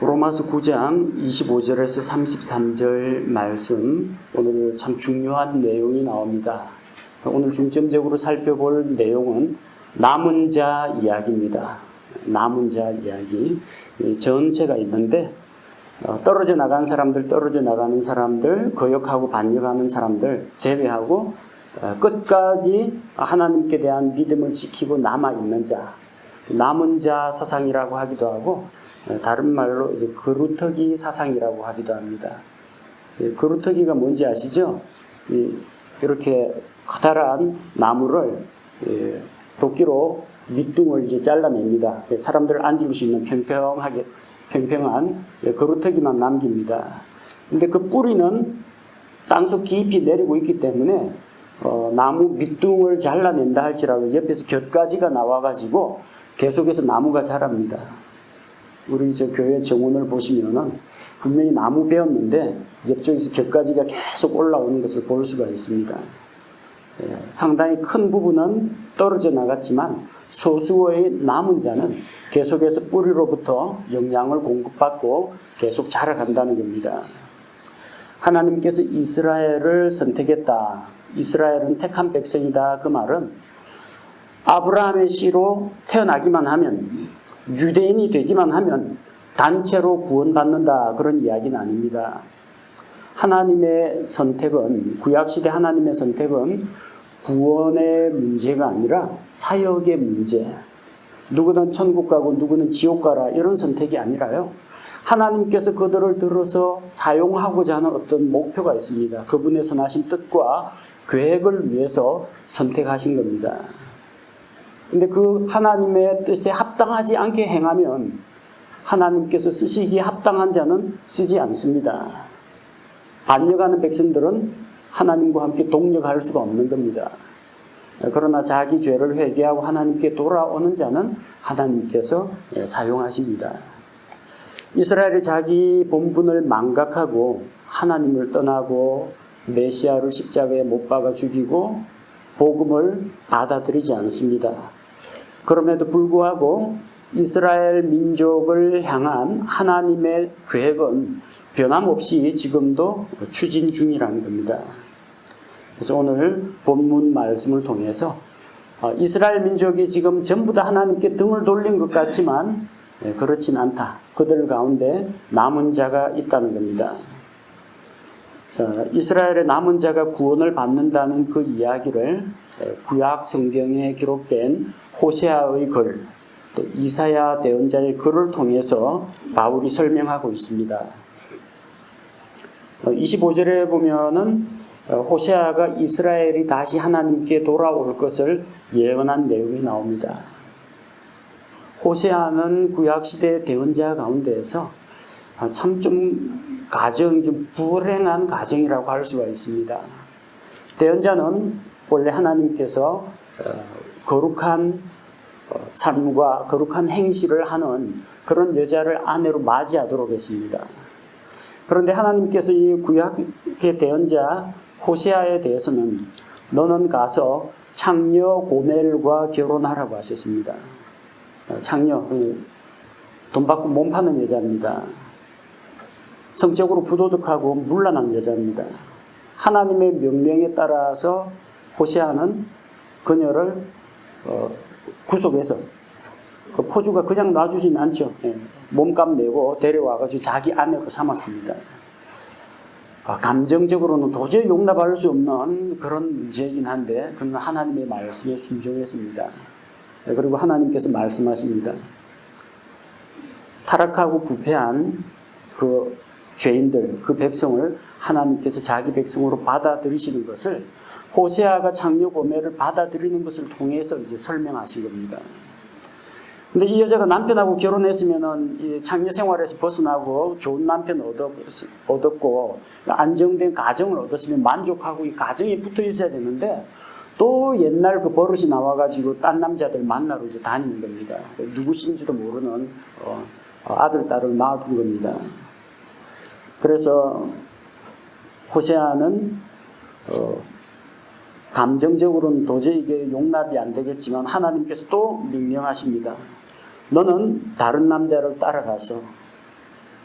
로마서 9장 25절에서 33절 말씀, 오늘 참 중요한 내용이 나옵니다. 오늘 중점적으로 살펴볼 내용은 남은 자 이야기입니다. 남은 자 이야기. 전체가 있는데 떨어져 나간 사람들, 떨어져 나가는 사람들, 거역하고 반역하는 사람들 제외하고 끝까지 하나님께 대한 믿음을 지키고 남아있는 자, 남은 자 사상이라고 하기도 하고, 다른 말로 이제 그루터기 사상이라고 하기도 합니다. 그루터기가 뭔지 아시죠? 이렇게 커다란 나무를 도끼로 밑둥을 이제 잘라냅니다. 사람들 앉을 수 있는 평평한 그루터기만 남깁니다. 근데 그 뿌리는 땅속 깊이 내리고 있기 때문에 나무 밑둥을 잘라낸다 할지라도 옆에서 곁가지가 나와가지고 계속해서 나무가 자랍니다. 우리 저 교회 정원을 보시면은 분명히 나무 베었는데 옆쪽에서 곁가지가 계속 올라오는 것을 볼 수가 있습니다. 상당히 큰 부분은 떨어져 나갔지만 소수의 남은 자는 계속해서 뿌리로부터 영양을 공급받고 계속 자라간다는 겁니다. 하나님께서 이스라엘을 선택했다. 이스라엘은 택한 백성이다. 그 말은 아브라함의 씨로 태어나기만 하면, 유대인이 되기만 하면 단체로 구원받는다, 그런 이야기는 아닙니다. 하나님의 선택은, 구약시대 하나님의 선택은 구원의 문제가 아니라 사역의 문제, 누구는 천국 가고 누구는 지옥 가라, 이런 선택이 아니라요, 하나님께서 그들을 들어서 사용하고자 하는 어떤 목표가 있습니다. 그분의 선하신 뜻과 계획을 위해서 선택하신 겁니다. 근데 그 하나님의 뜻에 합당하지 않게 행하면 하나님께서 쓰시기에 합당한 자는 쓰지 않습니다. 반역하는 백성들은 하나님과 함께 동력할 수가 없는 겁니다. 그러나 자기 죄를 회개하고 하나님께 돌아오는 자는 하나님께서 사용하십니다. 이스라엘이 자기 본분을 망각하고 하나님을 떠나고 메시아를 십자가에 못 박아 죽이고 복음을 받아들이지 않습니다. 그럼에도 불구하고 이스라엘 민족을 향한 하나님의 계획은 변함없이 지금도 추진 중이라는 겁니다. 그래서 오늘 본문 말씀을 통해서 이스라엘 민족이 지금 전부 다 하나님께 등을 돌린 것 같지만 그렇진 않다. 그들 가운데 남은 자가 있다는 겁니다. 자, 이스라엘의 남은 자가 구원을 받는다는 그 이야기를 구약 성경에 기록된 호세아의 글, 또 이사야 대언자의 글을 통해서 바울이 설명하고 있습니다. 25절에 보면은 호세아가 이스라엘이 다시 하나님께 돌아올 것을 예언한 내용이 나옵니다. 호세아는 구약시대 대언자 가운데에서 참 좀 가정이 좀 불행한 가정이라고 할 수가 있습니다. 대언자는 원래 하나님께서 거룩한 삶과 거룩한 행실을 하는 그런 여자를 아내로 맞이하도록 했습니다. 그런데 하나님께서 이 구약의 대언자 호세아에 대해서는 너는 가서 창녀 고멜과 결혼하라고 하셨습니다. 창녀, 돈 받고 몸 파는 여자입니다. 성적으로 부도덕하고 문란한 여자입니다. 하나님의 명령에 따라서 호세아는 그녀를 구속해서, 그 포주가 그냥 놔주진 않죠. 몸값 내고 데려와가지고 자기 아내로 삼았습니다. 감정적으로는 도저히 용납할 수 없는 그런 문제이긴 한데 그는 하나님의 말씀에 순종했습니다. 그리고 하나님께서 말씀하십니다. 타락하고 부패한 그 죄인들, 그 백성을 하나님께서 자기 백성으로 받아들이시는 것을 호세아가 창녀 고멜을 받아들이는 것을 통해서 이제 설명하신 겁니다. 근데 이 여자가 남편하고 결혼했으면은 이 창녀 생활에서 벗어나고 좋은 남편 얻었고 안정된 가정을 얻었으면 만족하고 이 가정에 붙어 있어야 되는데 또 옛날 그 버릇이 나와가지고 딴 남자들 만나러 이제 다니는 겁니다. 누구신지도 모르는 아들, 딸을 낳아둔 겁니다. 그래서 호세아는 감정적으로는 도저히 이게 용납이 안 되겠지만 하나님께서 또 명령하십니다. 너는 다른 남자를 따라가서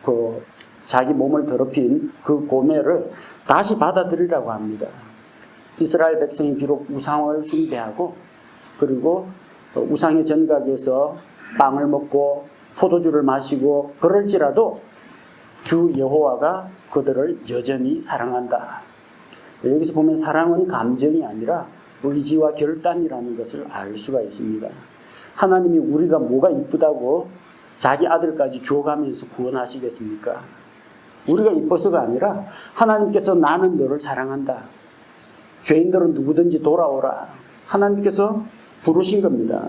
그 자기 몸을 더럽힌 그 고매를 다시 받아들이라고 합니다. 이스라엘 백성이 비록 우상을 숭배하고 그리고 우상의 전각에서 빵을 먹고 포도주를 마시고 그럴지라도 주 여호와가 그들을 여전히 사랑한다. 여기서 보면 사랑은 감정이 아니라 의지와 결단이라는 것을 알 수가 있습니다. 하나님이 우리가 뭐가 이쁘다고 자기 아들까지 줘가면서 구원하시겠습니까? 우리가 이뻐서가 아니라 하나님께서 나는 너를 사랑한다. 죄인들은 누구든지 돌아오라. 하나님께서 부르신 겁니다.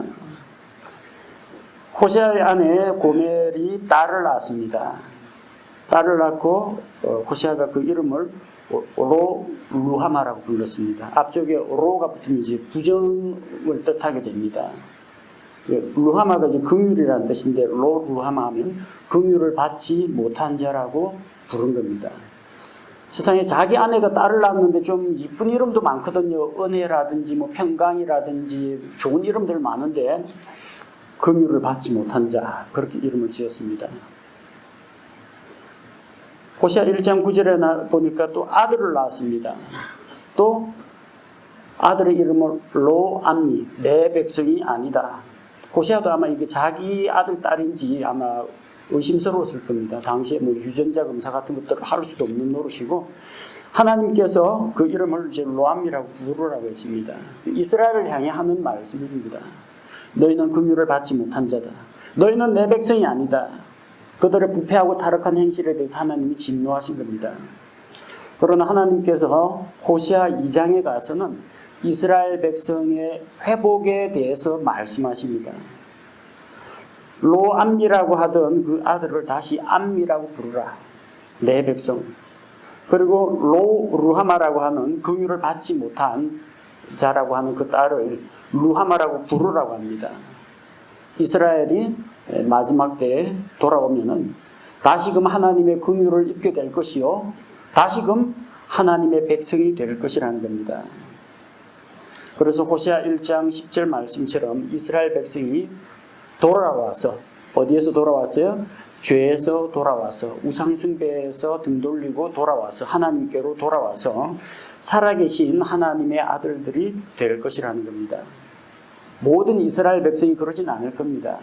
호세아의 아내 고멜이 딸을 낳았습니다. 딸을 낳고 호세아가 그 이름을 루하마라고 불렀습니다. 앞쪽에 로가 붙으면 이제 부정을 뜻하게 됩니다. 루하마가 이제 긍휼이라는 뜻인데 루하마 하면 긍휼을 받지 못한 자라고 부른 겁니다. 세상에 자기 아내가 딸을 낳았는데 좀 이쁜 이름도 많거든요. 은혜라든지 뭐 평강이라든지 좋은 이름들 많은데 긍휼을 받지 못한 자, 그렇게 이름을 지었습니다. 호세아 1장 9절에 보니까 또 아들을 낳았습니다. 또 아들의 이름을 로암미, 내 백성이 아니다. 호세아도 아마 이게 자기 아들 딸인지 아마 의심스러웠을 겁니다. 당시에 뭐 유전자 검사 같은 것들을 할 수도 없는 노릇이고 하나님께서 그 이름을 이제 로암미라고 부르라고 했습니다. 이스라엘을 향해 하는 말씀입니다. 너희는 긍휼을 받지 못한 자다. 너희는 내 백성이 아니다. 그들의 부패하고 타락한 행실에 대해서 하나님이 진노하신 겁니다. 그러나 하나님께서 호세아 2장에 가서는 이스라엘 백성의 회복에 대해서 말씀하십니다. 로암미라고 하던 그 아들을 다시 암미라고 부르라. 내 백성. 그리고 루하마라고 하는 긍휼을 받지 못한 자라고 하는 그 딸을 루하마라고 부르라고 합니다. 이스라엘이 마지막 때에 돌아오면은 다시금 하나님의 긍휼을 입게 될 것이요 다시금 하나님의 백성이 될 것이라는 겁니다. 그래서 호세아 1장 10절 말씀처럼 이스라엘 백성이 돌아와서 어디에서 돌아왔어요? 죄에서 돌아와서 우상숭배에서 등 돌리고 돌아와서 하나님께로 돌아와서 살아계신 하나님의 아들들이 될 것이라는 겁니다. 모든 이스라엘 백성이 그러진 않을 겁니다.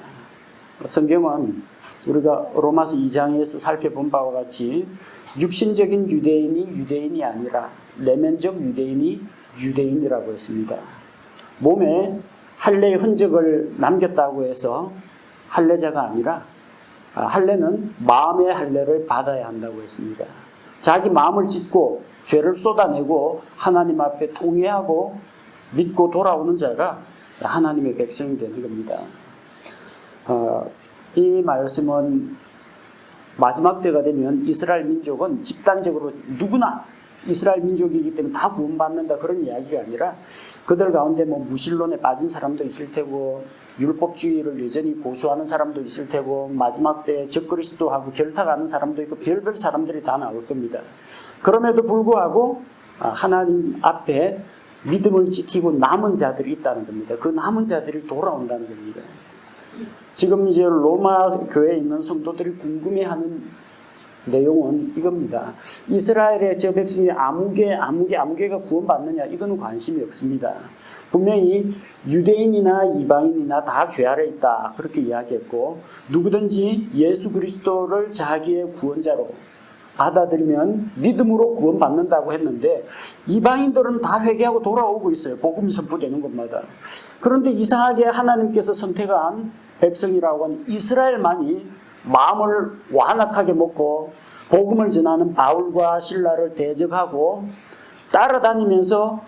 성경은 우리가 로마서 2장에서 살펴본 바와 같이 육신적인 유대인이 유대인이 아니라 내면적 유대인이 유대인이라고 했습니다. 몸에 할례의 흔적을 남겼다고 해서 할례자가 아니라 할례는 마음의 할례를 받아야 한다고 했습니다. 자기 마음을 찢고 죄를 쏟아내고 하나님 앞에 통회하고 믿고 돌아오는 자가 하나님의 백성이 되는 겁니다. 이 말씀은 마지막 때가 되면 이스라엘 민족은 집단적으로 누구나 이스라엘 민족이기 때문에 다 구원받는다 그런 이야기가 아니라 그들 가운데 뭐 무신론에 빠진 사람도 있을 테고 율법주의를 여전히 고수하는 사람도 있을 테고 마지막 때 적그리스도하고 결탁하는 사람도 있고 별별 사람들이 다 나올 겁니다. 그럼에도 불구하고 하나님 앞에 믿음을 지키고 남은 자들이 있다는 겁니다. 그 남은 자들이 돌아온다는 겁니다. 지금 이제 로마 교회에 있는 성도들이 궁금해하는 내용은 이겁니다. 이스라엘의 저 백성이 아무개가 구원받느냐 이거는 관심이 없습니다. 분명히 유대인이나 이방인이나 다 죄 아래 있다 그렇게 이야기했고 누구든지 예수 그리스도를 자기의 구원자로 받아들이면 믿음으로 구원받는다고 했는데 이방인들은 다 회개하고 돌아오고 있어요. 복음이 선포되는 것마다. 그런데 이상하게 하나님께서 선택한 백성이라고 하는 이스라엘만이 마음을 완악하게 먹고 복음을 전하는 바울과 실라를 대적하고 따라다니면서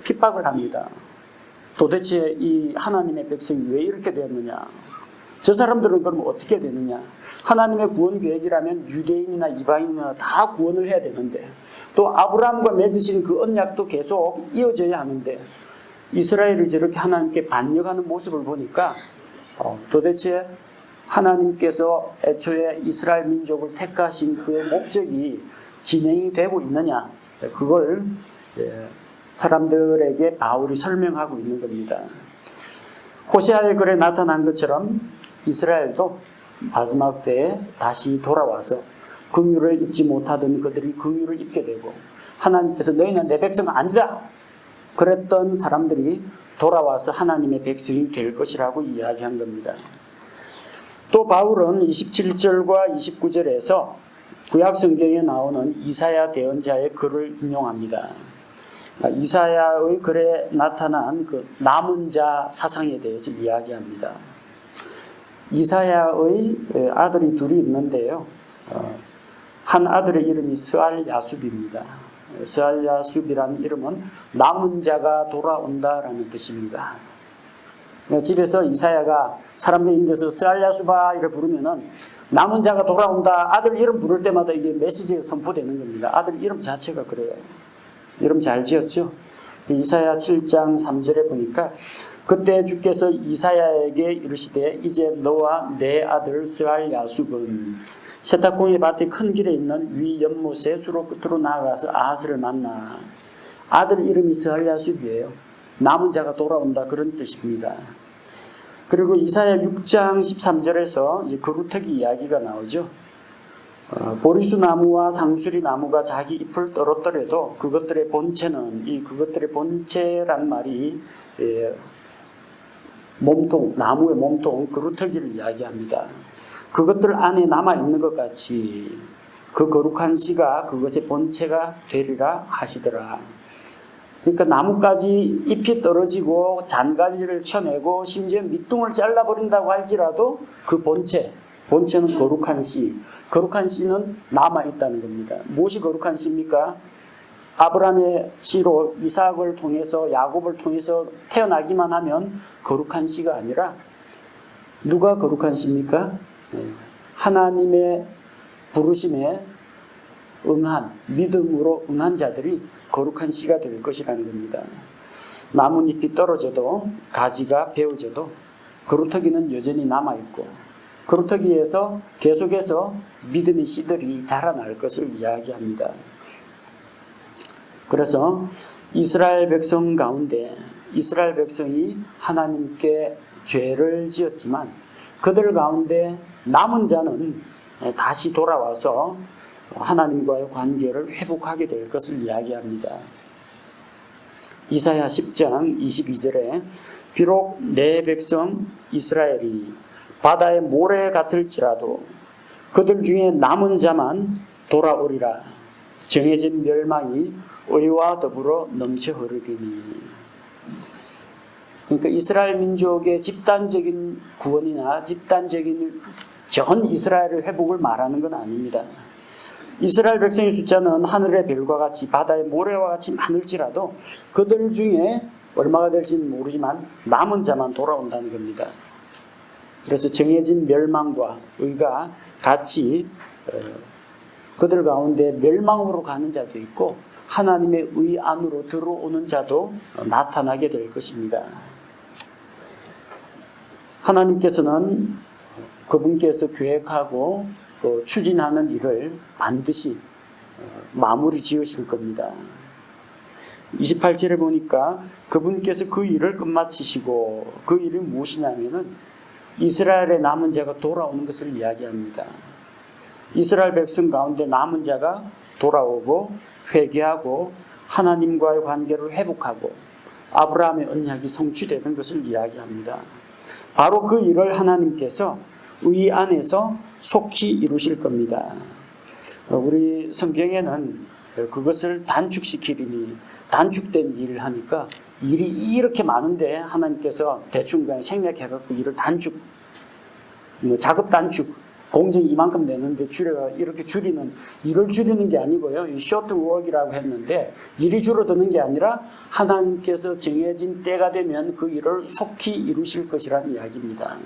핍박을 합니다. 도대체 이 하나님의 백성이 왜 이렇게 되었느냐? 저 사람들은 그럼 어떻게 되느냐? 하나님의 구원 계획이라면 유대인이나 이방인이나 다 구원을 해야 되는데 또 아브라함과 맺으신 그 언약도 계속 이어져야 하는데 이스라엘이 저렇게 하나님께 반역하는 모습을 보니까 도대체 하나님께서 애초에 이스라엘 민족을 택하신 그 목적이 진행이 되고 있느냐 그걸 사람들에게 바울이 설명하고 있는 겁니다. 호세아의 글에 나타난 것처럼 이스라엘도 마지막 때에 다시 돌아와서 긍휼을 입지 못하던 그들이 긍휼을 입게 되고, 하나님께서 너희는 내 백성 아니다 그랬던 사람들이 돌아와서 하나님의 백성이 될 것이라고 이야기한 겁니다. 또 바울은 27절과 29절에서 구약 성경에 나오는 이사야 대언자의 글을 인용합니다. 이사야의 글에 나타난 그 남은 자 사상에 대해서 이야기합니다. 이사야의 아들이 둘이 있는데요. 한 아들의 이름이 스알야숲입니다. 스알야숲이라는 이름은 남은 자가 돌아온다라는 뜻입니다. 집에서 이사야가 사람들 있는 데서 스알야숲아 이렇게 부르면은 남은 자가 돌아온다. 아들 이름 부를 때마다 이게 메시지가 선포되는 겁니다. 아들 이름 자체가 그래요. 이름 잘 지었죠? 이사야 7장 3절에 보니까 그때 주께서 이사야에게 이르시되 이제 너와 내 아들 스알야숲은 세탁공의 밭의 큰 길에 있는 위 연못의 수로 끝으로 나아가서 아하스를 만나. 아들 이름이 스알야숲이에요. 남은 자가 돌아온다 그런 뜻입니다. 그리고 이사야 6장 13절에서 그루터기 이야기가 나오죠. 보리수 나무와 상수리 나무가 자기 잎을 떨었더라도 그것들의 본체는 그것들의 본체란 말이 몸통, 나무의 몸통, 그루터기를 이야기합니다. 그것들 안에 남아있는 것 같이 그 거룩한 씨가 그것의 본체가 되리라 하시더라. 그러니까 나뭇가지 잎이 떨어지고 잔가지를 쳐내고 심지어 밑둥을 잘라버린다고 할지라도 그 본체는 거룩한 씨, 거룩한 씨는 남아있다는 겁니다. 무엇이 거룩한 씨입니까? 아브라함의 씨로 이삭을 통해서 야곱을 통해서 태어나기만 하면 거룩한 씨가 아니라 누가 거룩한 씨입니까? 하나님의 부르심에 응한, 믿음으로 응한 자들이 거룩한 씨가 될 것이라는 겁니다. 나뭇잎이 떨어져도 가지가 베어져도 그루터기는 여전히 남아있고 그루터기에서 계속해서 믿음의 씨들이 자라날 것을 이야기합니다. 그래서 이스라엘 백성 가운데 이스라엘 백성이 하나님께 죄를 지었지만 그들 가운데 남은 자는 다시 돌아와서 하나님과의 관계를 회복하게 될 것을 이야기합니다. 이사야 10장 22절에 비록 내 백성 이스라엘이 바다의 모래 같을지라도 그들 중에 남은 자만 돌아오리라. 정해진 멸망이 의와 더불어 넘쳐 흐르리니. 그러니까 이스라엘 민족의 집단적인 구원이나 집단적인 전 이스라엘의 회복을 말하는 건 아닙니다. 이스라엘 백성의 숫자는 하늘의 별과 같이 바다의 모래와 같이 많을지라도 그들 중에 얼마가 될지는 모르지만 남은 자만 돌아온다는 겁니다. 그래서 정해진 멸망과 의가 같이 그들 가운데 멸망으로 가는 자도 있고 하나님의 의 안으로 들어오는 자도 나타나게 될 것입니다. 하나님께서는 그분께서 계획하고 추진하는 일을 반드시 마무리 지으실 겁니다. 28절에 보니까 그분께서 그 일을 끝마치시고 그 일이 무엇이냐면은 이스라엘의 남은 자가 돌아오는 것을 이야기합니다. 이스라엘 백성 가운데 남은 자가 돌아오고 회개하고 하나님과의 관계를 회복하고 아브라함의 언약이 성취되는 것을 이야기합니다. 바로 그 일을 하나님께서 의 안에서 속히 이루실 겁니다. 우리 성경에는 그것을 단축시키리니 단축된 일을 하니까 일이 이렇게 많은데 하나님께서 대충 그냥 생략해갖고 일을 단축, 작업 단축, 공정이 이만큼 내는데 이렇게 줄이는, 일을 줄이는 게 아니고요. 이 쇼트 워크라고 했는데 일이 줄어드는 게 아니라 하나님께서 정해진 때가 되면 그 일을 속히 이루실 것이라는 이야기입니다.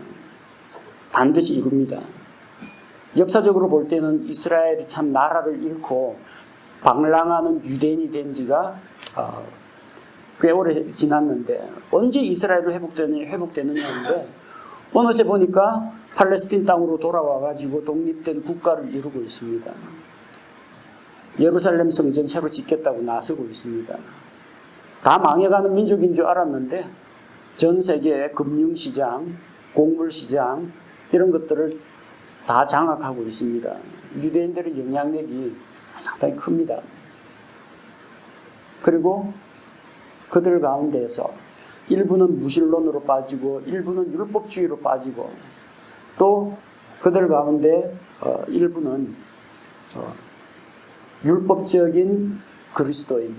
반드시 이룹니다. 역사적으로 볼 때는 이스라엘이 참 나라를 잃고 방랑하는 유대인이 된 지가 꽤 오래 지났는데 언제 이스라엘이 회복되느냐인데 어느새 보니까 팔레스틴 땅으로 돌아와가지고 독립된 국가를 이루고 있습니다. 예루살렘 성전 새로 짓겠다고 나서고 있습니다. 다 망해가는 민족인 줄 알았는데 전 세계의 금융시장, 곡물시장 이런 것들을 다 장악하고 있습니다. 유대인들의 영향력이 상당히 큽니다. 그리고 그들 가운데에서 일부는 무신론으로 빠지고 일부는 율법주의로 빠지고 또 그들 가운데 일부는 율법적인 그리스도인,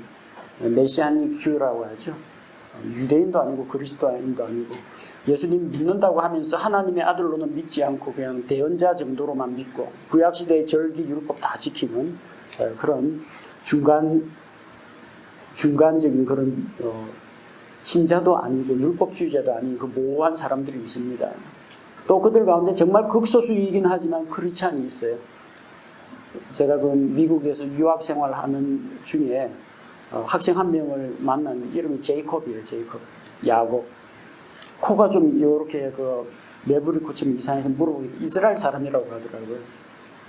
메시아닉 주라고 하죠. 유대인도 아니고 그리스도인도 아니고 예수님 믿는다고 하면서 하나님의 아들로는 믿지 않고 그냥 대언자 정도로만 믿고 구약시대의 절기 율법 다 지키는 그런 중간적인 그런 신자도 아니고 율법주의자도 아닌 그 모호한 사람들이 있습니다. 또 그들 가운데 정말 극소수이긴 하지만 크리스찬이 있어요. 제가 그 미국에서 유학 생활하는 중에 학생 한 명을 만난 이름이 제이콥이에요. 제이콥. 야곱. 코가 좀 이렇게 그 매부리 코처럼 이상해서 물어보니까 이스라엘 사람이라고 하더라고요.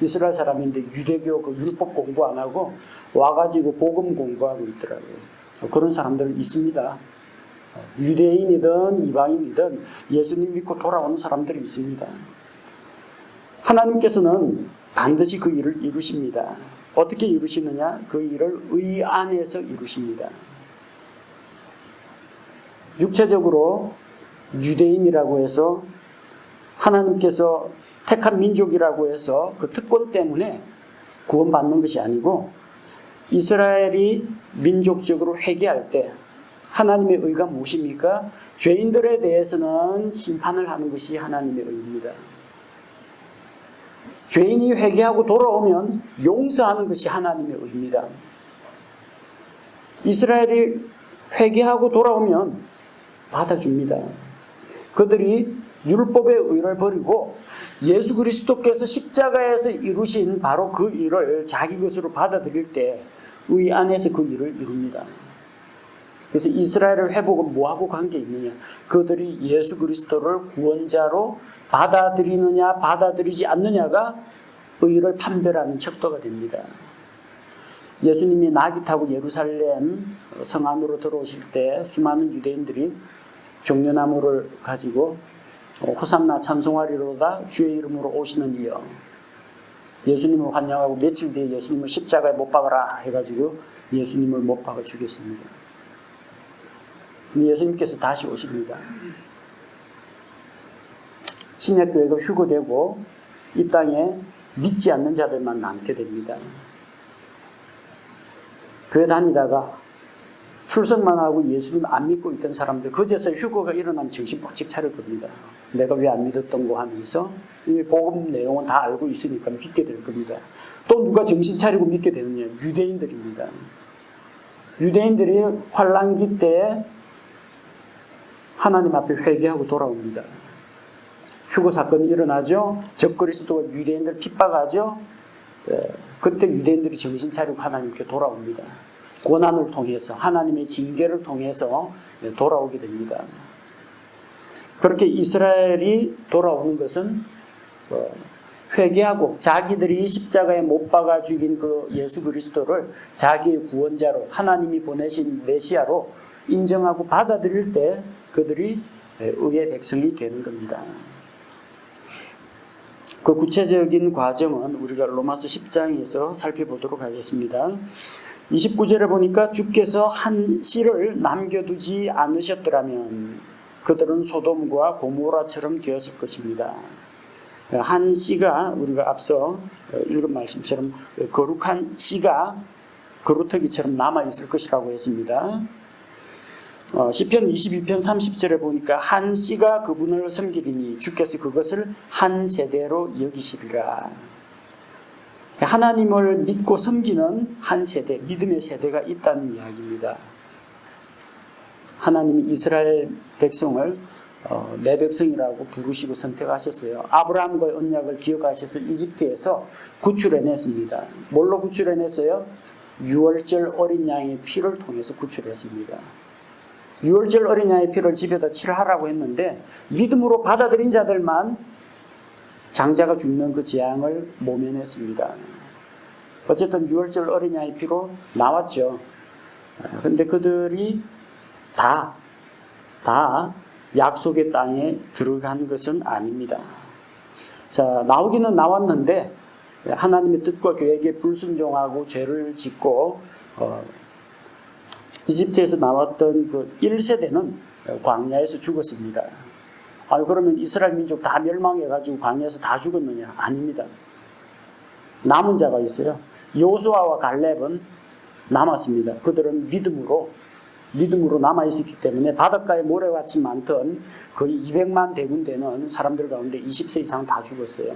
이스라엘 사람인데 유대교 그 율법 공부 안 하고 와가지고 복음 공부하고 있더라고요. 그런 사람들 있습니다. 유대인이든 이방인이든 예수님 믿고 돌아오는 사람들이 있습니다. 하나님께서는 반드시 그 일을 이루십니다. 어떻게 이루시느냐? 그 일을 의 안에서 이루십니다. 육체적으로 유대인이라고 해서 하나님께서 택한 민족이라고 해서 그 특권 때문에 구원받는 것이 아니고 이스라엘이 민족적으로 회개할 때 하나님의 의가 무엇입니까? 죄인들에 대해서는 심판을 하는 것이 하나님의 의입니다. 죄인이 회개하고 돌아오면 용서하는 것이 하나님의 의입니다. 이스라엘이 회개하고 돌아오면 받아줍니다. 그들이 율법의 의를 버리고 예수 그리스도께서 십자가에서 이루신 바로 그 일을 자기 것으로 받아들일 때 의 안에서 그 일을 이룹니다. 그래서 이스라엘의 회복은 뭐하고 관계 있느냐? 그들이 예수 그리스도를 구원자로 받아들이느냐 받아들이지 않느냐가 의를 판별하는 척도가 됩니다. 예수님이 나귀 타고 예루살렘 성 안으로 들어오실 때 수많은 유대인들이 종려나무를 가지고 호산나 찬송하리로다 주의 이름으로 오시는 이여, 예수님을 환영하고 며칠 뒤에 예수님을 십자가에 못 박아라 해가지고 예수님을 못 박아 죽였습니다. 예수님께서 다시 오십니다. 신약교회가 휴거되고 이 땅에 믿지 않는 자들만 남게 됩니다. 교회 다니다가 출석만 하고 예수님 안 믿고 있던 사람들 그제서 휴거가 일어나면 정신 번쩍 차릴 겁니다. 내가 왜 안 믿었던 거 하면서 이 복음 내용은 다 알고 있으니까 믿게 될 겁니다. 또 누가 정신 차리고 믿게 되느냐? 유대인들입니다. 유대인들이 환란기 때 하나님 앞에 회개하고 돌아옵니다. 휴거 사건이 일어나죠. 적그리스도가 유대인들 핍박하죠. 그때 유대인들이 정신 차리고 하나님께 돌아옵니다. 고난을 통해서 하나님의 징계를 통해서 돌아오게 됩니다. 그렇게 이스라엘이 돌아오는 것은 회개하고 자기들이 십자가에 못 박아 죽인 그 예수 그리스도를 자기의 구원자로 하나님이 보내신 메시아로 인정하고 받아들일 때 그들이 의의 백성이 되는 겁니다. 그 구체적인 과정은 우리가 로마서 10장에서 살펴보도록 하겠습니다. 29절에 보니까 주께서 한 씨를 남겨두지 않으셨더라면 그들은 소돔과 고모라처럼 되었을 것입니다. 한 씨가 우리가 앞서 읽은 말씀처럼 거룩한 씨가 거루터기처럼 남아있을 것이라고 했습니다. 시편 22편 30절에 보니까 한 씨가 그분을 섬기리니 주께서 그것을 한 세대로 여기시리라. 하나님을 믿고 섬기는 한 세대, 믿음의 세대가 있다는 이야기입니다. 하나님이 이스라엘 백성을 내 백성이라고 부르시고 선택하셨어요. 아브라함과의 언약을 기억하셔서 이집트에서 구출해냈습니다. 뭘로 구출해냈어요? 유월절 어린 양의 피를 통해서 구출했습니다. 유월절 어린 양의 피를 집에다 칠하라고 했는데 믿음으로 받아들인 자들만 장자가 죽는 그 재앙을 모면했습니다. 어쨌든 유월절 어린 양의 피로 나왔죠. 그런데 그들이 다 약속의 땅에 들어간 것은 아닙니다. 자, 나오기는 나왔는데 하나님의 뜻과 계획에 불순종하고 죄를 짓고 이집트에서 나왔던 그 1세대는 광야에서 죽었습니다. 그러면 이스라엘 민족 다 멸망해가지고 광야에서 다 죽었느냐? 아닙니다. 남은 자가 있어요. 여호수아와 갈렙은 남았습니다. 그들은 믿음으로 남아있었기 때문에 바닷가에 모래같이 많던 거의 200만 대군대는 사람들 가운데 20세 이상 다 죽었어요.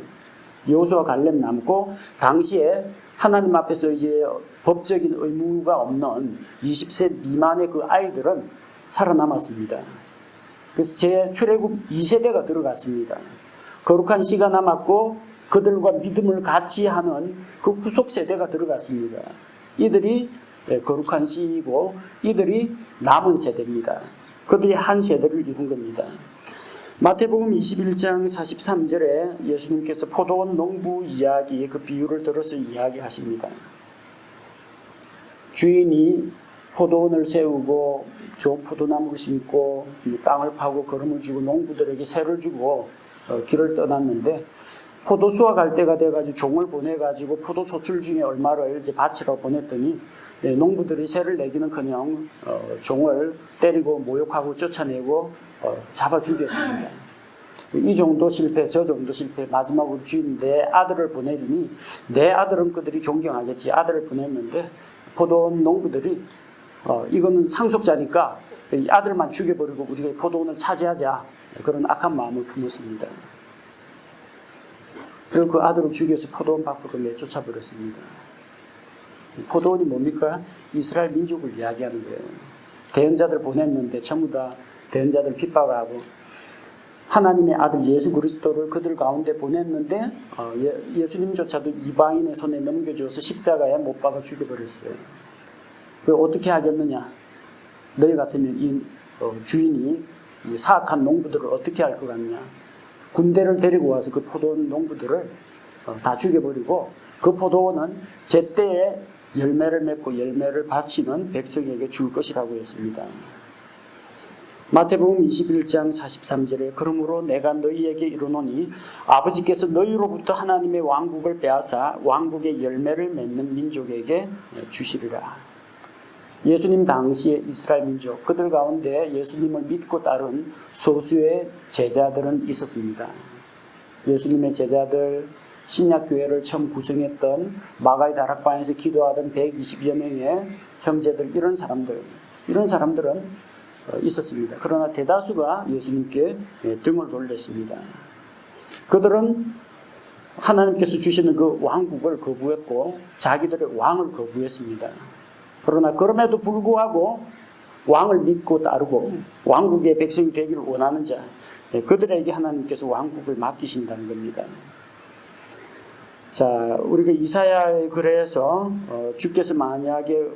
여호수아 갈렙 남고 당시에 하나님 앞에서 이제 법적인 의무가 없는 20세 미만의 그 아이들은 살아남았습니다. 그래서 재출애굽 2세대가 들어갔습니다. 거룩한 씨가 남았고 그들과 믿음을 같이 하는 그 후속 세대가 들어갔습니다. 이들이 거룩한 씨이고 이들이 남은 세대입니다. 그들이 한 세대를 이룬 겁니다. 마태복음 21장 43절에 예수님께서 포도원 농부 이야기, 그 비유를 들어서 이야기하십니다. 주인이 포도원을 세우고 좋은 포도나무를 심고 땅을 파고 거름을 주고 농부들에게 세를 주고 길을 떠났는데 포도 수확할 때가 돼가지고 종을 보내가지고 포도 소출 중에 얼마를 이제 바치라고 보냈더니 농부들이 세를 내기는커녕 종을 때리고 모욕하고 쫓아내고 잡아 죽였습니다. 이 정도 실패, 저 정도 실패, 마지막으로 주인 내 아들을 보내리니 내 아들은 그들이 존경하겠지. 아들을 보냈는데 포도원 농부들이 이거는 상속자니까 이 아들만 죽여버리고 우리가 포도원을 차지하자, 그런 악한 마음을 품었습니다. 그리고 그 아들을 죽여서 포도원 밖으로 내쫓아 버렸습니다. 포도원이 뭡니까? 이스라엘 민족을 이야기하는 거예요. 대언자들 보냈는데 전부 다 대언자들 핍박하고 하나님의 아들 예수 그리스도를 그들 가운데 보냈는데 예수님조차도 이방인의 손에 넘겨줘서 십자가에 못 박아 죽여버렸어요. 그 어떻게 하겠느냐? 너희 같으면 이 주인이 이 사악한 농부들을 어떻게 할 것 같냐? 군대를 데리고 와서 그 포도원 농부들을 다 죽여버리고 그 포도원은 제때에 열매를 맺고 열매를 바치는 백성에게 줄 것이라고 했습니다. 마태복음 21장 43절에 그러므로 내가 너희에게 이르노니 아버지께서 너희로부터 하나님의 왕국을 빼앗아 왕국의 열매를 맺는 민족에게 주시리라. 예수님 당시의 이스라엘 민족, 그들 가운데 예수님을 믿고 따른 소수의 제자들은 있었습니다. 예수님의 제자들, 신약교회를 처음 구성했던 마가의 다락방에서 기도하던 120여 명의 형제들, 이런 사람들은 있었습니다. 그러나 대다수가 예수님께 등을 돌렸습니다. 그들은 하나님께서 주시는 그 왕국을 거부했고 자기들의 왕을 거부했습니다. 그러나 그럼에도 불구하고 왕을 믿고 따르고 왕국의 백성이 되기를 원하는 자, 그들에게 하나님께서 왕국을 맡기신다는 겁니다. 자, 우리가 이사야의 글에서 주께서 만약에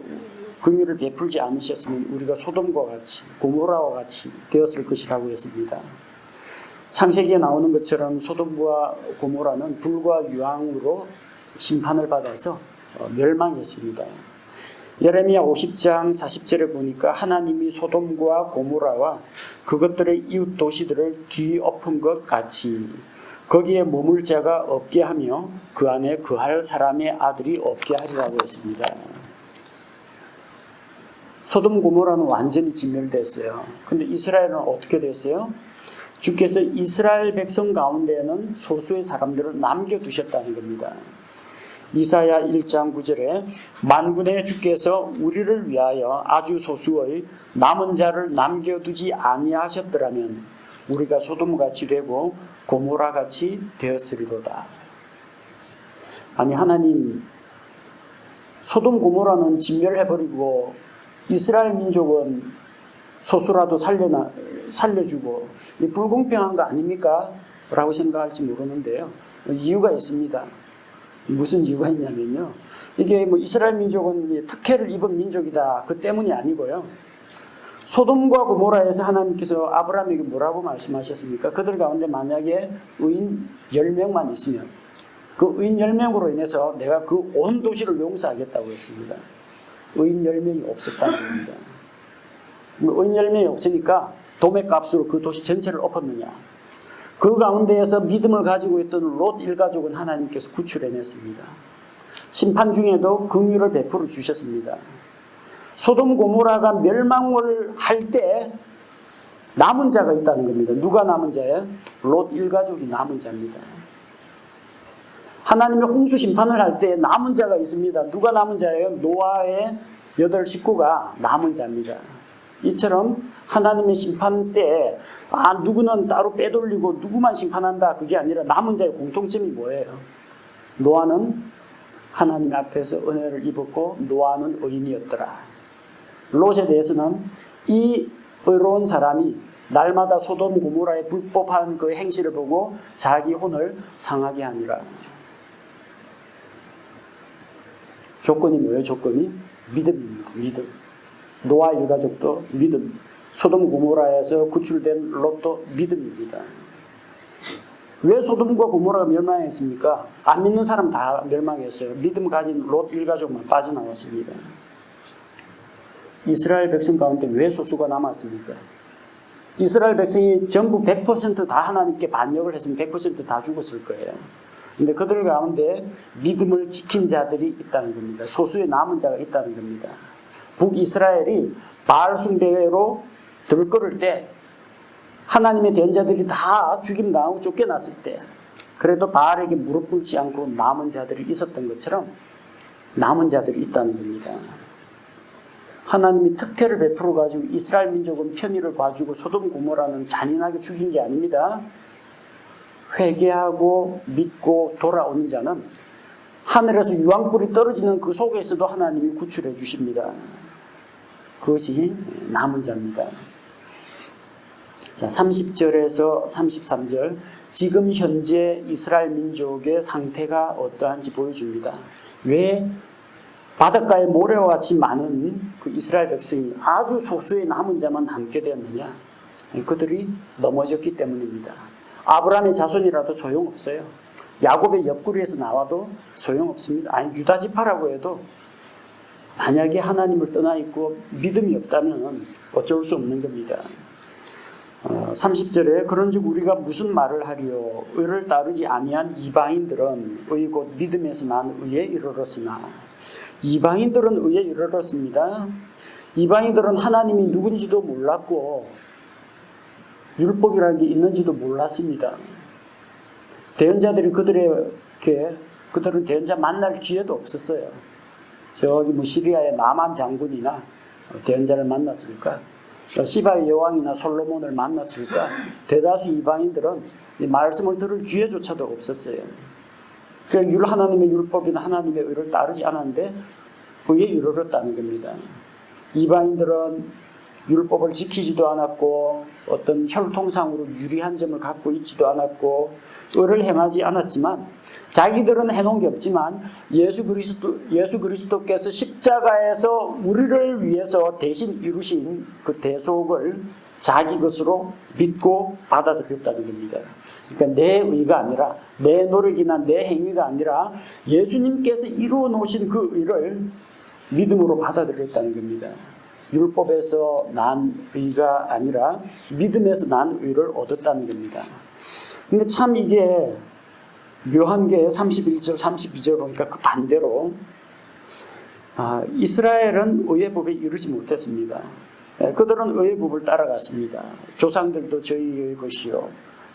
긍휼을 베풀지 않으셨으면 우리가 소돔과 같이 고모라와 같이 되었을 것이라고 했습니다. 창세기에 나오는 것처럼 소돔과 고모라는 불과 유황으로 심판을 받아서 멸망했습니다. 예레미야 50장 40절에 보니까 하나님이 소돔과 고모라와 그것들의 이웃 도시들을 뒤엎은 것 같이 거기에 머물 자가 없게 하며 그 안에 거할 사람의 아들이 없게 하리라고 했습니다. 소돔 고모라는 완전히 진멸됐어요. 근데 이스라엘은 어떻게 됐어요? 주께서 이스라엘 백성 가운데에는 소수의 사람들을 남겨두셨다는 겁니다. 이사야 1장 9절에 만군의 주께서 우리를 위하여 아주 소수의 남은 자를 남겨두지 아니하셨더라면 우리가 소돔같이 되고 고모라같이 되었으리로다. 아니, 하나님 소돔 고모라는 진멸해버리고 이스라엘 민족은 소수라도 살려주고 불공평한 거 아닙니까? 라고 생각할지 모르는데요. 이유가 있습니다. 무슨 이유가 있냐면요. 이게 이스라엘 민족은 특혜를 입은 민족이다, 그 때문이 아니고요. 소돔과 고모라에서 하나님께서 아브라함에게 뭐라고 말씀하셨습니까? 그들 가운데 만약에 의인 10명만 있으면 그 의인 10명으로 인해서 내가 그 온 도시를 용서하겠다고 했습니다. 의인 10명이 없었다는 겁니다. 의인 10명이 없으니까 도매값으로 그 도시 전체를 엎었느냐? 그 가운데에서 믿음을 가지고 있던 롯 일가족은 하나님께서 구출해냈습니다. 심판 중에도 긍휼을 베풀어 주셨습니다. 소돔 고모라가 멸망을 할 때 남은 자가 있다는 겁니다. 누가 남은 자예요? 롯 일가족이 남은 자입니다. 하나님이 홍수 심판을 할 때 남은 자가 있습니다. 누가 남은 자예요? 노아의 8 식구가 남은 자입니다. 이처럼 하나님의 심판 때 누구는 따로 빼돌리고 누구만 심판한다, 그게 아니라 남은 자의 공통점이 뭐예요? 노아는 하나님 앞에서 은혜를 입었고 노아는 의인이었더라. 롯에 대해서는 이 의로운 사람이 날마다 소돔 고모라의 불법한 그 행실을 보고 자기 혼을 상하게 하니라. 조건이 뭐예요? 조건이 믿음입니다. 믿음. 노아 일가족도 믿음. 소돔 고모라에서 구출된 롯도 믿음입니다. 왜 소돔과 고모라가 멸망했습니까? 안 믿는 사람 다 멸망했어요. 믿음 가진 롯 일가족만 빠져나왔습니다. 이스라엘 백성 가운데 왜 소수가 남았습니까? 이스라엘 백성이 전부 100% 다 하나님께 반역을 했으면 100% 다 죽었을 거예요. 근데 그들 가운데 믿음을 지킨 자들이 있다는 겁니다. 소수의 남은 자가 있다는 겁니다. 북이스라엘이 바알 숭배로 들끓을 때 하나님의 대언자들이 다 죽임당하고 쫓겨났을 때 그래도 바알에게 무릎 꿇지 않고 남은 자들이 있었던 것처럼 남은 자들이 있다는 겁니다. 하나님이 특혜를 베풀어 가지고 이스라엘 민족은 편의를 봐주고 소돔 고모라는 잔인하게 죽인 게 아닙니다. 회개하고 믿고 돌아오는 자는 하늘에서 유황불이 떨어지는 그 속에서도 하나님이 구출해 주십니다. 그것이 남은 자입니다. 자, 30절에서 33절, 지금 현재 이스라엘 민족의 상태가 어떠한지 보여줍니다. 왜 바닷가에 모래와 같이 많은 그 이스라엘 백성이 아주 소수의 남은 자만 남게 되었느냐? 그들이 넘어졌기 때문입니다. 아브라함의 자손이라도 소용없어요. 야곱의 옆구리에서 나와도 소용없습니다. 아니, 유다 지파라고 해도 만약에 하나님을 떠나 있고 믿음이 없다면 어쩔 수 없는 겁니다. 30절에 그런즉 우리가 무슨 말을 하리요? 의를 따르지 아니한 이방인들은 의 곧 믿음에서 난 의에 이르렀으나. 이방인들은 의에 이르렀습니다. 이방인들은 하나님이 누군지도 몰랐고 율법이라는 게 있는지도 몰랐습니다. 대언자들이 그들은 대언자 만날 기회도 없었어요. 저기 시리아의 나만 장군이나 대언자를 만났을까? 시바의 여왕이나 솔로몬을 만났을까? 대다수 이방인들은 이 말씀을 들을 기회조차도 없었어요. 하나님의 율법이나 하나님의 의를 따르지 않았는데 의에 이르렀다는 겁니다. 이방인들은 율법을 지키지도 않았고 어떤 혈통상으로 유리한 점을 갖고 있지도 않았고 의를 행하지 않았지만 자기들은 해놓은 게 없지만 예수 그리스도께서 십자가에서 우리를 위해서 대신 이루신 그 대속을 자기 것으로 믿고 받아들였다는 겁니다. 그러니까 내 의가 아니라 내 노력이나 내 행위가 아니라 예수님께서 이루어 놓으신 그 의를 믿음으로 받아들였다는 겁니다. 율법에서 난 의가 아니라 믿음에서 난 의를 얻었다는 겁니다. 근데 참 이게 묘한 게 31절, 32절 보니까 그 반대로 이스라엘은 의의 법에 이르지 못했습니다. 그들은 의의 법을 따라갔습니다. 조상들도 저희의 것이요.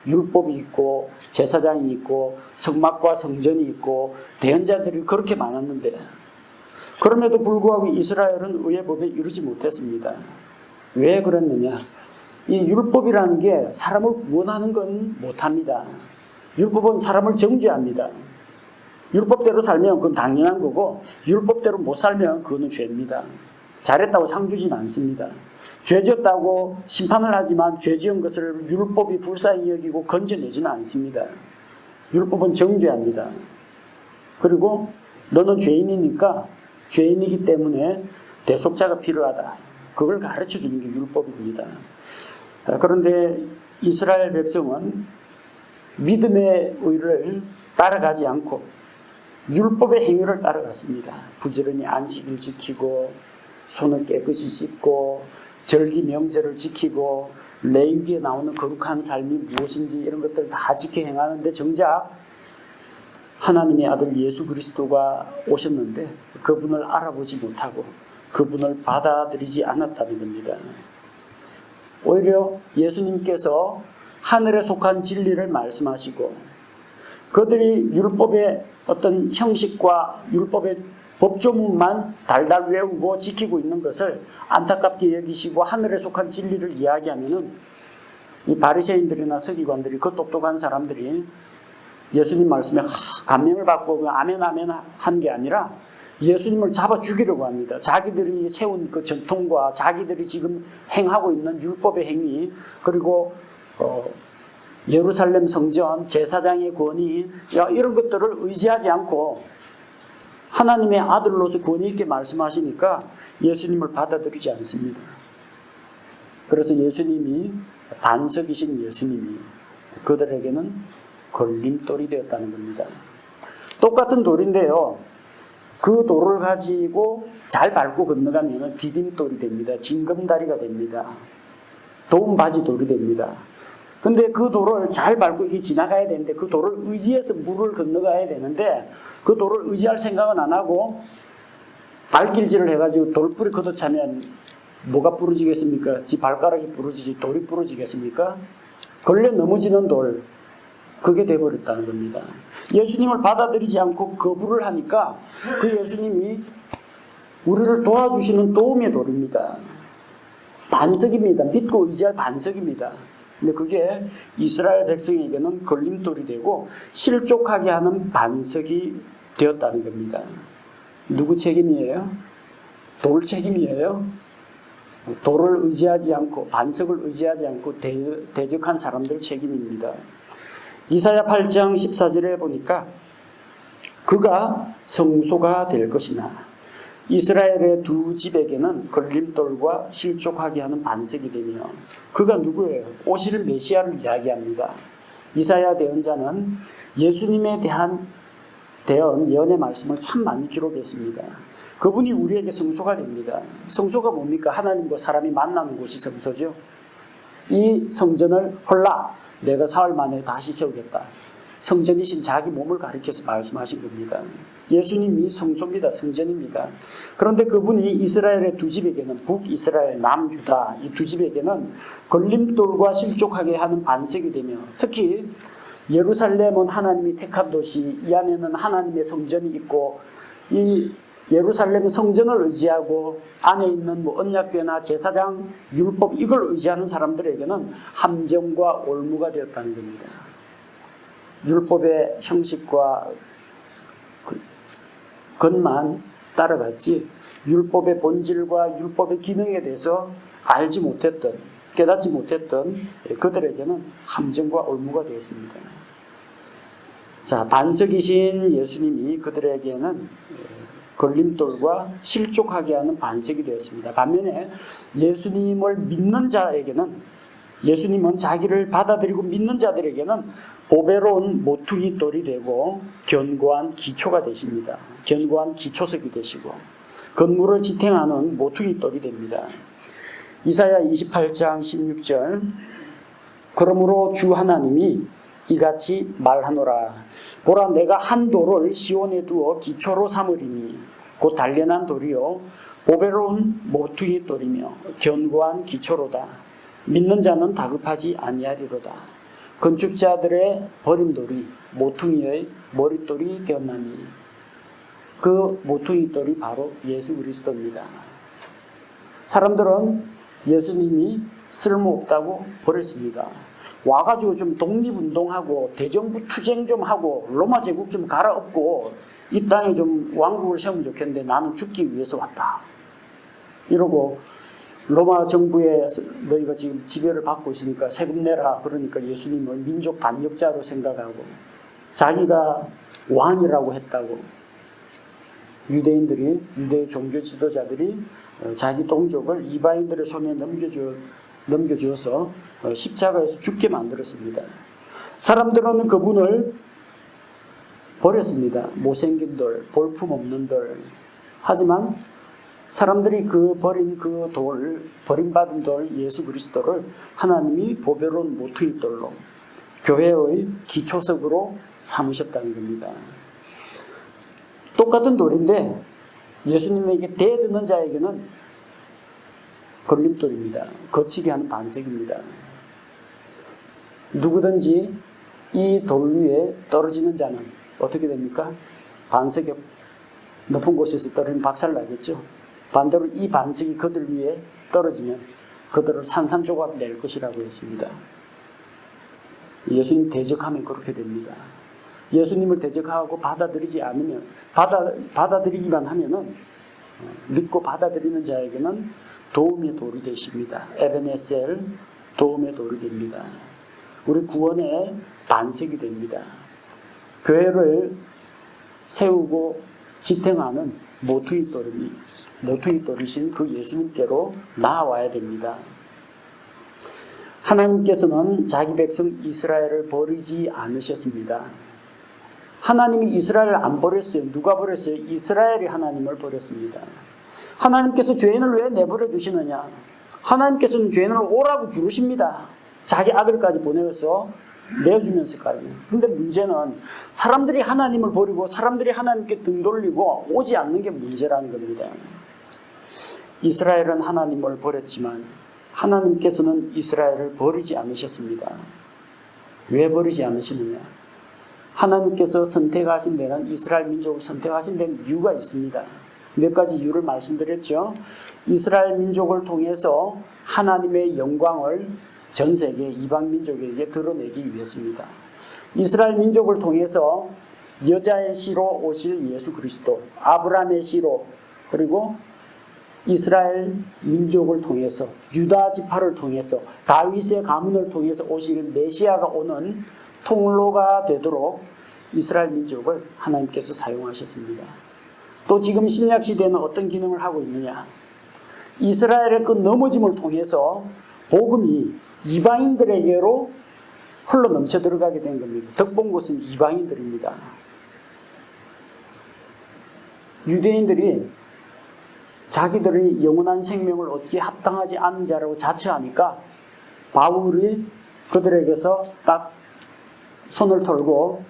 율법이 있고 제사장이 있고 성막과 성전이 있고 대언자들이 그렇게 많았는데 그럼에도 불구하고 이스라엘은 의의 법에 이르지 못했습니다. 왜 그랬느냐? 이 율법이라는 게 사람을 구원하는 건 못합니다. 율법은 사람을 정죄합니다. 율법대로 살면 그건 당연한 거고 율법대로 못 살면 그거는 죄입니다. 잘했다고 상 주지는 않습니다. 죄졌다고 심판을 하지만 죄지은 것을 율법이 불쌍히 여기고 건져내지는 않습니다. 율법은 정죄합니다. 그리고 너는 죄인이니까 죄인이기 때문에 대속자가 필요하다. 그걸 가르쳐주는 게 율법입니다. 그런데 이스라엘 백성은 믿음의 의를 따라가지 않고 율법의 행위를 따라갔습니다. 부지런히 안식을 지키고 손을 깨끗이 씻고 절기 명절을 지키고 레위기에 나오는 거룩한 삶이 무엇인지 이런 것들을 다 지켜 행하는데 정작 하나님의 아들 예수 그리스도가 오셨는데 그분을 알아보지 못하고 그분을 받아들이지 않았다는 겁니다. 오히려 예수님께서 하늘에 속한 진리를 말씀하시고 그들이 율법의 어떤 형식과 율법의 법조문만 달달 외우고 지키고 있는 것을 안타깝게 여기시고 하늘에 속한 진리를 이야기하면은 이 바리새인들이나 서기관들이 그 똑똑한 사람들이 예수님 말씀에 감명을 받고 아멘 아멘 한 게 아니라 예수님을 잡아 죽이려고 합니다. 자기들이 세운 그 전통과 자기들이 지금 행하고 있는 율법의 행위 그리고 예루살렘 성전 제사장의 권위 이런 것들을 의지하지 않고 하나님의 아들로서 권위 있게 말씀하시니까 예수님을 받아들이지 않습니다. 그래서 예수님이 반석이신 예수님이 그들에게는 걸림돌이 되었다는 겁니다. 똑같은 돌인데요. 그 돌을 가지고 잘 밟고 건너가면 디딤돌이 됩니다. 징검다리가 됩니다. 도움바지 돌이 됩니다. 근데 그 돌을 잘 밟고 이게 지나가야 되는데 그 돌을 의지해서 물을 건너가야 되는데 그 돌을 의지할 생각은 안 하고 발길질을 해가지고 돌뿌리 걷어차면 뭐가 부러지겠습니까? 지 발가락이 부러지지 돌이 부러지겠습니까? 걸려 넘어지는 돌 그게 돼버렸다는 겁니다. 예수님을 받아들이지 않고 거부를 하니까 그 예수님이 우리를 도와주시는 도움의 돌입니다. 반석입니다. 믿고 의지할 반석입니다. 근데 그게 이스라엘 백성에게는 걸림돌이 되고 실족하게 하는 반석이 되었다는 겁니다. 누구 책임이에요? 돌 책임이에요? 돌을 의지하지 않고 반석을 의지하지 않고 대적한 사람들 책임입니다. 이사야 8장 14절에 보니까 그가 성소가 될 것이나 이스라엘의 두 집에게는 걸림돌과 실족하게 하는 반석이 되며 그가 누구예요? 오실 메시아를 이야기합니다. 이사야 대언자는 예수님에 대한 예언의 말씀을 참 많이 기록했습니다. 그분이 우리에게 성소가 됩니다. 성소가 뭡니까? 하나님과 사람이 만나는 곳이 성소죠. 이 성전을 홀라 내가 사흘 만에 다시 세우겠다. 성전이신 자기 몸을 가리켜서 말씀하신 겁니다. 예수님이 성소입니다. 성전입니다. 그런데 그분이 이스라엘의 두 집에게는 북이스라엘, 남유다 이 두 집에게는 걸림돌과 실족하게 하는 반석이 되며 특히 예루살렘은 하나님이 택한 도시 이 안에는 하나님의 성전이 있고 이 예루살렘 성전을 의지하고 안에 있는 언약궤나 제사장, 율법 이걸 의지하는 사람들에게는 함정과 올무가 되었다는 겁니다. 율법의 형식과 것만 따라갔지 율법의 본질과 율법의 기능에 대해서 알지 못했던 깨닫지 못했던 그들에게는 함정과 올무가 되었습니다. 자, 반석이신 예수님이 그들에게는 걸림돌과 실족하게 하는 반석이 되었습니다. 반면에 예수님을 믿는 자에게는 예수님은 자기를 받아들이고 믿는 자들에게는 보배로운 모퉁이 돌이 되고 견고한 기초가 되십니다. 견고한 기초석이 되시고 건물을 지탱하는 모퉁이 돌이 됩니다. 이사야 28장 16절 그러므로 주 하나님이 이같이 말하노라 보라 내가 한 돌을 시온에 두어 기초로 삼으리니 곧 단련한 돌이요 보배로운 모퉁이 돌이며 견고한 기초로다. 믿는 자는 다급하지 아니하리로다. 건축자들의 버린 돌이 모퉁이의 머릿돌이 되었나니 그 모퉁이 돌이 바로 예수 그리스도입니다. 사람들은 예수님이 쓸모없다고 버렸습니다. 와가지고 좀 독립운동하고 대정부 투쟁 좀 하고 로마 제국 좀 갈아엎고 이 땅에 좀 왕국을 세우면 좋겠는데 나는 죽기 위해서 왔다. 이러고 로마 정부에 너희가 지금 지배를 받고 있으니까 세금 내라. 그러니까 예수님을 민족 반역자로 생각하고 자기가 왕이라고 했다고 유대 종교 지도자들이 자기 동족을 이방인들의 손에 넘겨주어서 십자가에서 죽게 만들었습니다. 사람들은 그분을 버렸습니다. 못생긴 돌, 볼품없는 돌. 하지만 사람들이 버림받은 돌 예수 그리스도를 하나님이 보배로운 모퉁이 돌로 교회의 기초석으로 삼으셨다는 겁니다. 똑같은 돌인데 예수님에게 대드는 자에게는 걸림돌입니다. 거치게 하는 반석입니다. 누구든지 이 돌 위에 떨어지는 자는 어떻게 됩니까? 반석이 높은 곳에서 떨어지면 박살나겠죠. 반대로 이 반석이 그들 위에 떨어지면 그들을 산산조각 낼 것이라고 했습니다. 예수님 대적하면 그렇게 됩니다. 예수님을 대적하고 받아들이지 않으면 받아들이기만 하면은 믿고 받아들이는 자에게는 도움의 돌이 되십니다. 에베네셀 도움의 돌이 됩니다. 우리 구원의 반석이 됩니다. 교회를 세우고 지탱하는 모퉁이 돌이신 그 예수님께로 나아와야 됩니다. 하나님께서는 자기 백성 이스라엘을 버리지 않으셨습니다. 하나님이 이스라엘을 안 버렸어요. 누가 버렸어요? 이스라엘이 하나님을 버렸습니다. 하나님께서 죄인을 왜 내버려 두시느냐? 하나님께서는 죄인을 오라고 부르십니다. 자기 아들까지 보내서 내어주면서까지. 근데 문제는 사람들이 하나님을 버리고 사람들이 하나님께 등 돌리고 오지 않는 게 문제라는 겁니다. 이스라엘은 하나님을 버렸지만 하나님께서는 이스라엘을 버리지 않으셨습니다. 왜 버리지 않으시느냐? 하나님께서 선택하신 데는 이스라엘 민족을 선택하신 데는 이유가 있습니다. 몇 가지 이유를 말씀드렸죠. 이스라엘 민족을 통해서 하나님의 영광을 전 세계 이방 민족에게 드러내기 위해서입니다. 이스라엘 민족을 통해서 여자의 씨로 오실 예수 그리스도, 아브라함의 씨로, 그리고 이스라엘 민족을 통해서, 유다 지파를 통해서, 다윗의 가문을 통해서 오실 메시아가 오는 통로가 되도록 이스라엘 민족을 하나님께서 사용하셨습니다. 또 지금 신약 시대는 어떤 기능을 하고 있느냐? 이스라엘의 그 넘어짐을 통해서 복음이 이방인들에게로 흘러 넘쳐 들어가게 된 겁니다. 덕본 곳은 이방인들입니다. 유대인들이 자기들이 영원한 생명을 얻기에 합당하지 않은 자라고 자처하니까 바울이 그들에게서 딱 손을 털고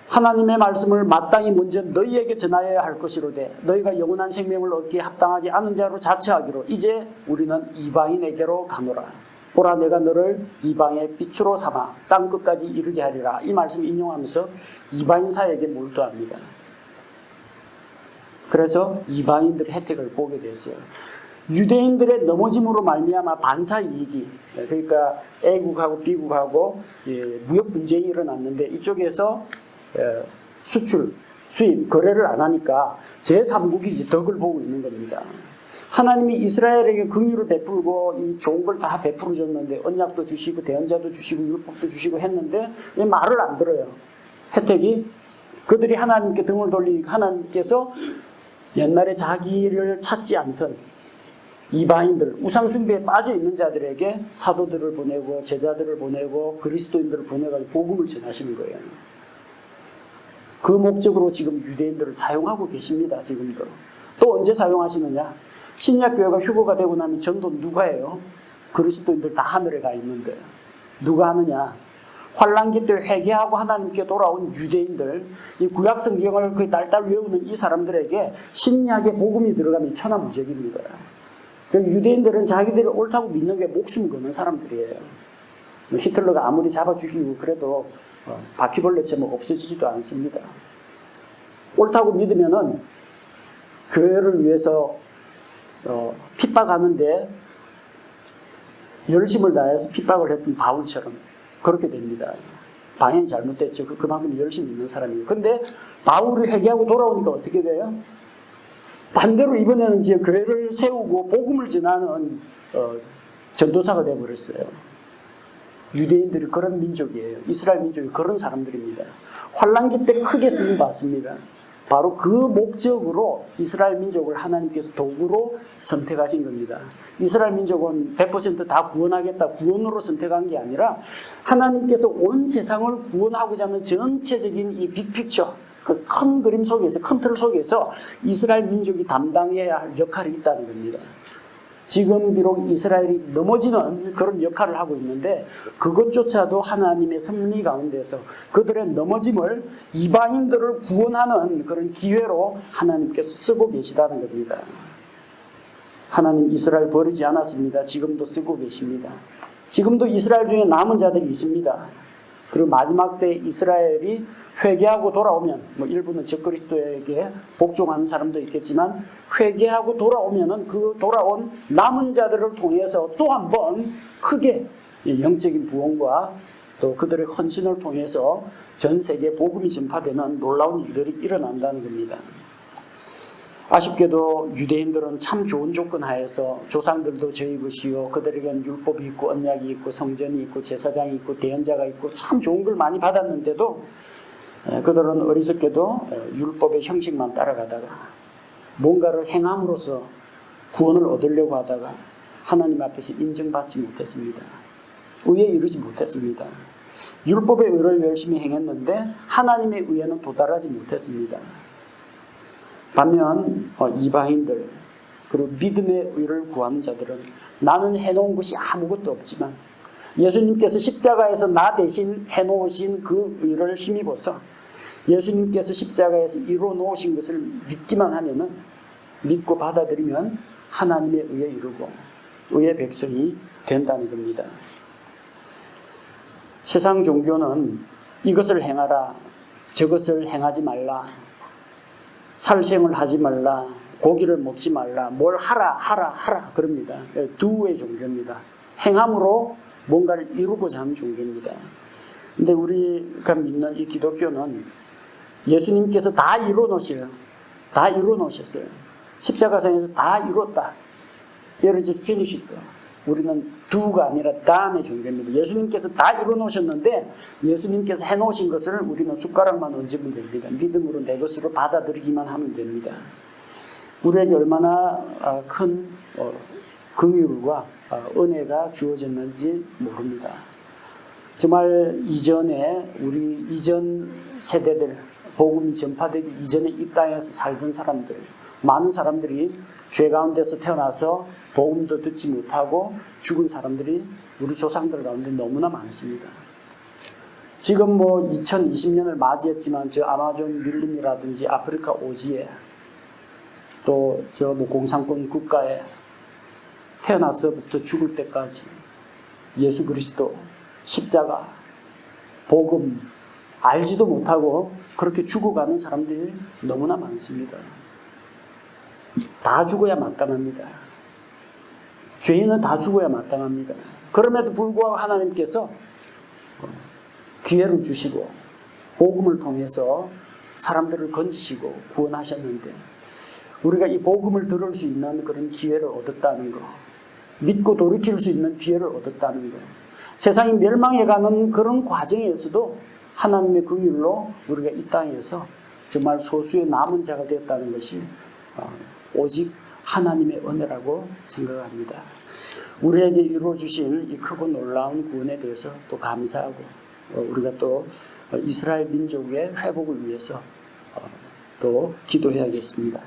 하나님의 말씀을 마땅히 먼저 너희에게 전하여야 할 것이로되 너희가 영원한 생명을 얻기에 합당하지 않은 자로 자처하기로 이제 우리는 이방인에게로 가노라. 보라 내가 너를 이방의 빛으로 삼아 땅 끝까지 이르게 하리라. 이 말씀 인용하면서 이방인사에게 몰두합니다. 그래서 이방인들의 혜택을 보게 됐어요. 유대인들의 넘어짐으로 말미암아 반사이익이, 그러니까 A국하고 B국하고 무역 분쟁이 일어났는데 이쪽에서 수출, 수입, 거래를 안 하니까 제3국이 덕을 보고 있는 겁니다. 하나님이 이스라엘에게 긍휼을 베풀고 이 좋은 걸 다 베풀어 줬는데 언약도 주시고 대언자도 주시고 율법도 주시고 했는데 왜 말을 안 들어요? 혜택이 그들이 하나님께 등을 돌리니까 하나님께서 옛날에 자기를 찾지 않던 이방인들, 우상숭배에 빠져 있는 자들에게 사도들을 보내고 제자들을 보내고 그리스도인들을 보내가지고 복음을 전하시는 거예요. 그 목적으로 지금 유대인들을 사용하고 계십니다. 지금도. 또 언제 사용하시느냐? 신약교회가 휴거가 되고 나면 전도 누가 해요? 그리스도인들 다 하늘에 가 있는데 누가 하느냐? 환란기 때 회개하고 하나님께 돌아온 유대인들, 이 구약 성경을 거의 달달 외우는 이 사람들에게 신약의 복음이 들어가면 천하무적입니다. 유대인들은 자기들이 옳다고 믿는 게 목숨 거는 사람들이에요. 히틀러가 아무리 잡아 죽이고 그래도 바퀴벌레처럼 없어지지도 않습니다. 옳다고 믿으면은 교회를 위해서 핍박하는데 열심을 다해서 핍박을 했던 바울처럼 그렇게 됩니다. 방향이 잘못됐죠. 그만큼 열심히 있는 사람이에요. 근데 바울이 회개하고 돌아오니까 어떻게 돼요? 반대로 이번에는 이제 교회를 세우고 복음을 전하는 전도사가 되어버렸어요. 유대인들이 그런 민족이에요. 이스라엘 민족이 그런 사람들입니다. 환란기 때 크게 쓰임 받습니다. 바로 그 목적으로 이스라엘 민족을 하나님께서 도구로 선택하신 겁니다. 이스라엘 민족은 100% 다 구원하겠다, 구원으로 선택한 게 아니라 하나님께서 온 세상을 구원하고자 하는 전체적인 이 빅픽처, 그 큰 그림 속에서, 큰 틀 속에서 이스라엘 민족이 담당해야 할 역할이 있다는 겁니다. 지금 비록 이스라엘이 넘어지는 그런 역할을 하고 있는데 그것조차도 하나님의 섭리 가운데서 그들의 넘어짐을 이방인들을 구원하는 그런 기회로 하나님께서 쓰고 계시다는 겁니다. 하나님 이스라엘 버리지 않았습니다. 지금도 쓰고 계십니다. 지금도 이스라엘 중에 남은 자들이 있습니다. 그리고 마지막 때 이스라엘이 회개하고 돌아오면, 일부는 적그리스도에게 복종하는 사람도 있겠지만 회개하고 돌아오면은 그 돌아온 남은 자들을 통해서 또 한 번 크게 영적인 부흥과 또 그들의 헌신을 통해서 전 세계에 복음이 전파되는 놀라운 일들이 일어난다는 겁니다. 아쉽게도 유대인들은 참 좋은 조건 하에서 조상들도 저희 것이요 그들에게는 율법이 있고 언약이 있고 성전이 있고 제사장이 있고 대언자가 있고 참 좋은 걸 많이 받았는데도 그들은 어리석게도 율법의 형식만 따라가다가 뭔가를 행함으로써 구원을 얻으려고 하다가 하나님 앞에서 인정받지 못했습니다. 의에 이르지 못했습니다. 율법의 의를 열심히 행했는데 하나님의 의에는 도달하지 못했습니다. 반면 이방인들 그리고 믿음의 의를 구하는 자들은 나는 해놓은 것이 아무것도 없지만 예수님께서 십자가에서 나 대신 해놓으신 그 의를 힘입어서 예수님께서 십자가에서 이루어 놓으신 것을 믿기만 하면은 믿고 받아들이면 하나님의 의에 이르고 의의 백성이 된다는 겁니다. 세상 종교는 이것을 행하라, 저것을 행하지 말라, 살생을 하지 말라, 고기를 먹지 말라, 뭘 하라 그럽니다. do의 종교입니다. 행함으로 뭔가를 이루고자 하는 종교입니다. 근데 우리가 믿는 이 기독교는 예수님께서 다 이루어 놓으셨어요. 십자가상에서 다 이뤘다. It is finished. 우리는 do가 아니라 do의 종교입니다. 예수님께서 다 이루어 놓으셨는데 예수님께서 해놓으신 것을 우리는 숟가락만 얹으면 됩니다. 믿음으로 내 것으로 받아들이기만 하면 됩니다. 우리에게 얼마나 큰 긍휼과 은혜가 주어졌는지 모릅니다. 정말 이전에 우리 이전 세대들 복음이 전파되기 이전에 이 땅에서 살던 사람들 많은 사람들이 죄 가운데서 태어나서 복음도 듣지 못하고 죽은 사람들이 우리 조상들 가운데 너무나 많습니다. 지금 2020년을 맞이했지만 저 아마존 밀림이라든지 아프리카 오지에 또 저 공산권 국가에 태어나서부터 죽을 때까지 예수 그리스도 십자가 복음 알지도 못하고 그렇게 죽어가는 사람들이 너무나 많습니다. 다 죽어야 마땅합니다. 죄인은 다 죽어야 마땅합니다. 그럼에도 불구하고 하나님께서 기회를 주시고 복음을 통해서 사람들을 건지시고 구원하셨는데 우리가 이 복음을 들을 수 있는 그런 기회를 얻었다는 거, 믿고 돌이킬 수 있는 기회를 얻었다는 거, 세상이 멸망해가는 그런 과정에서도 하나님의 긍휼로 우리가 이 땅에서 정말 소수의 남은 자가 되었다는 것이 오직 하나님의 은혜라고 생각합니다. 우리에게 이루어 주신 이 크고 놀라운 구원에 대해서 또 감사하고 우리가 또 이스라엘 민족의 회복을 위해서 또 기도해야겠습니다.